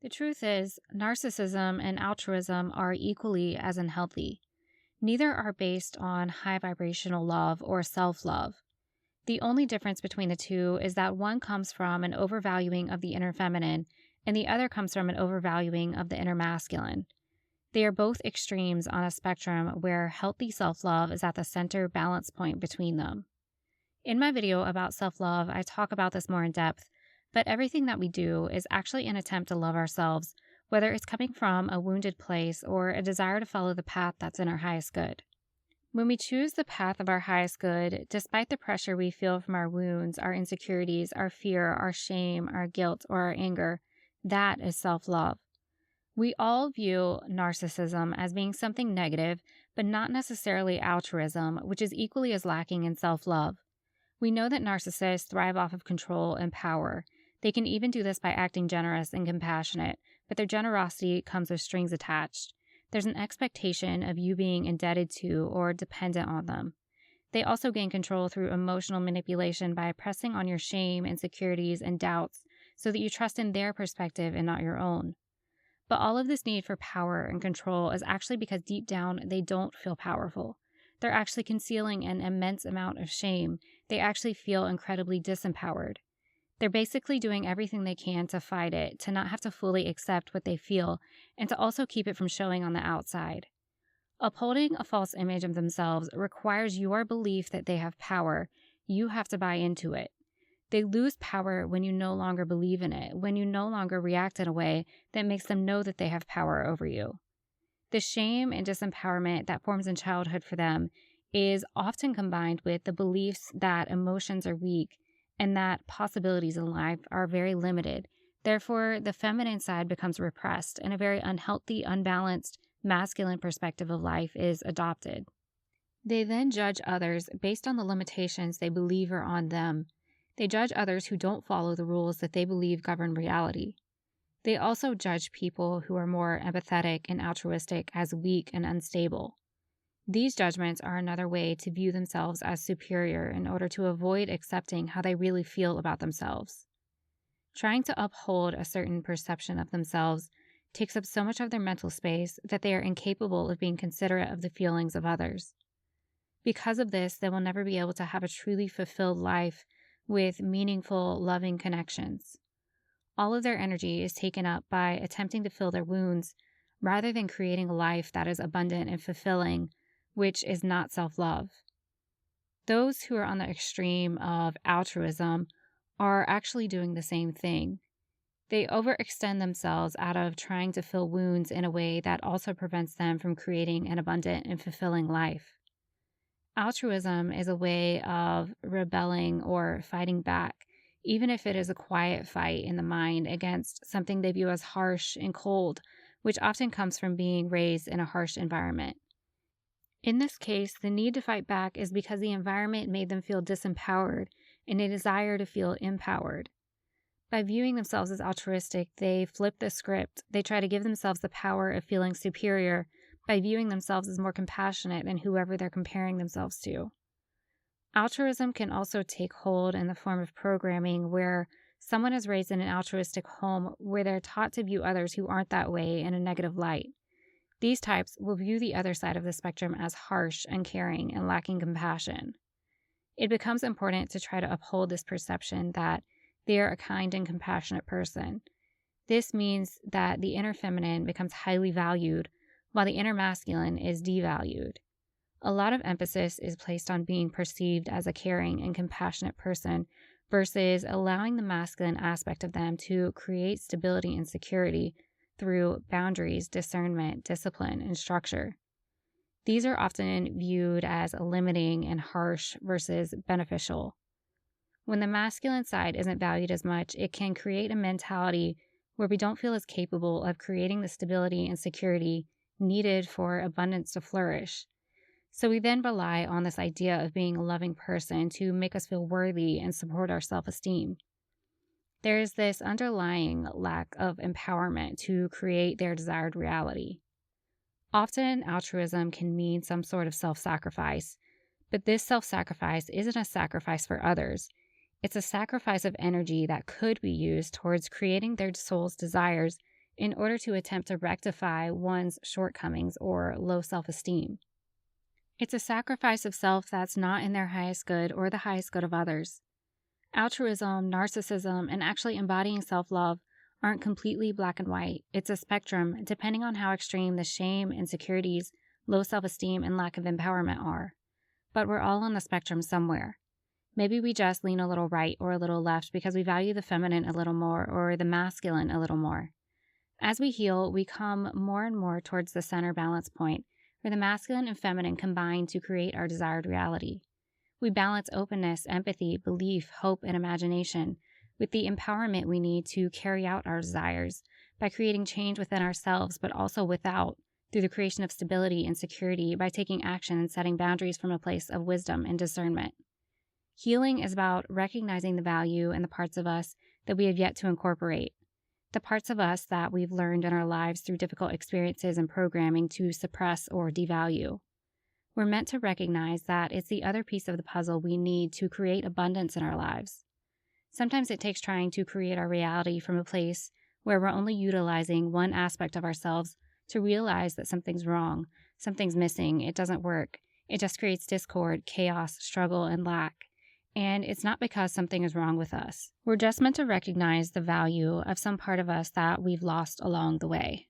The truth is, narcissism and altruism are equally as unhealthy. Neither are based on high vibrational love or self love. The only difference between the two is that one comes from an overvaluing of the inner feminine, and the other comes from an overvaluing of the inner masculine. They are both extremes on a spectrum where healthy self love is at the center balance point between them. In my video about self love, I talk about this more in depth, but everything that we do is actually an attempt to love ourselves, whether it's coming from a wounded place or a desire to follow the path that's in our highest good. When we choose the path of our highest good, despite the pressure we feel from our wounds, our insecurities, our fear, our shame, our guilt, or our anger, that is self love. We all view narcissism as being something negative, but not necessarily altruism, which is equally as lacking in self love. We know that narcissists thrive off of control and power. They can even do this by acting generous and compassionate, but their generosity comes with strings attached. There's an expectation of you being indebted to or dependent on them. They also gain control through emotional manipulation by pressing on your shame, insecurities, and doubts so that you trust in their perspective and not your own. But all of this need for power and control is actually because deep down they don't feel powerful. They're actually concealing an immense amount of shame. They actually feel incredibly disempowered. They're basically doing everything they can to fight it, to not have to fully accept what they feel, and to also keep it from showing on the outside. Upholding a false image of themselves requires your belief that they have power. You have to buy into it. They lose power when you no longer believe in it, when you no longer react in a way that makes them know that they have power over you. The shame and disempowerment that forms in childhood for them is often combined with the beliefs that emotions are weak and that possibilities in life are very limited. Therefore, the feminine side becomes repressed and a very unhealthy, unbalanced, masculine perspective of life is adopted. They then judge others based on the limitations they believe are on them. They judge others who don't follow the rules that they believe govern reality. They also judge people who are more empathetic and altruistic as weak and unstable. These judgments are another way to view themselves as superior in order to avoid accepting how they really feel about themselves. Trying to uphold a certain perception of themselves takes up so much of their mental space that they are incapable of being considerate of the feelings of others. Because of this, they will never be able to have a truly fulfilled life with meaningful, loving connections. All of their energy is taken up by attempting to fill their wounds rather than creating a life that is abundant and fulfilling, which is not self-love. Those who are on the extreme of altruism are actually doing the same thing. They overextend themselves out of trying to fill wounds in a way that also prevents them from creating an abundant and fulfilling life. Altruism is a way of rebelling or fighting back, even if it is a quiet fight in the mind against something they view as harsh and cold, which often comes from being raised in a harsh environment. In this case, the need to fight back is because the environment made them feel disempowered and a desire to feel empowered. By viewing themselves as altruistic, they flip the script. They try to give themselves the power of feeling superior by viewing themselves as more compassionate than whoever they're comparing themselves to. Altruism can also take hold in the form of programming where someone is raised in an altruistic home where they're taught to view others who aren't that way in a negative light. These types will view the other side of the spectrum as harsh, uncaring, and lacking compassion. It becomes important to try to uphold this perception that they are a kind and compassionate person. This means that the inner feminine becomes highly valued while the inner masculine is devalued. A lot of emphasis is placed on being perceived as a caring and compassionate person versus allowing the masculine aspect of them to create stability and security through boundaries, discernment, discipline, and structure. These are often viewed as limiting and harsh versus beneficial. When the masculine side isn't valued as much, it can create a mentality where we don't feel as capable of creating the stability and security needed for abundance to flourish. So we then rely on this idea of being a loving person to make us feel worthy and support our self-esteem. There is this underlying lack of empowerment to create their desired reality. Often, altruism can mean some sort of self-sacrifice, but this self-sacrifice isn't a sacrifice for others. It's a sacrifice of energy that could be used towards creating their soul's desires in order to attempt to rectify one's shortcomings or low self-esteem. It's a sacrifice of self that's not in their highest good or the highest good of others. Altruism, narcissism, and actually embodying self-love aren't completely black and white. It's a spectrum depending on how extreme the shame, insecurities, low self-esteem, and lack of empowerment are. But we're all on the spectrum somewhere. Maybe we just lean a little right or a little left because we value the feminine a little more or the masculine a little more. As we heal, we come more and more towards the center balance point where the masculine and feminine combine to create our desired reality. We balance openness, empathy, belief, hope, and imagination with the empowerment we need to carry out our desires by creating change within ourselves, but also without, through the creation of stability and security by taking action and setting boundaries from a place of wisdom and discernment. Healing is about recognizing the value in the parts of us that we have yet to incorporate, the parts of us that we've learned in our lives through difficult experiences and programming to suppress or devalue. We're meant to recognize that it's the other piece of the puzzle we need to create abundance in our lives. Sometimes it takes trying to create our reality from a place where we're only utilizing one aspect of ourselves to realize that something's wrong, something's missing, it doesn't work. It just creates discord, chaos, struggle, and lack. And it's not because something is wrong with us. We're just meant to recognize the value of some part of us that we've lost along the way.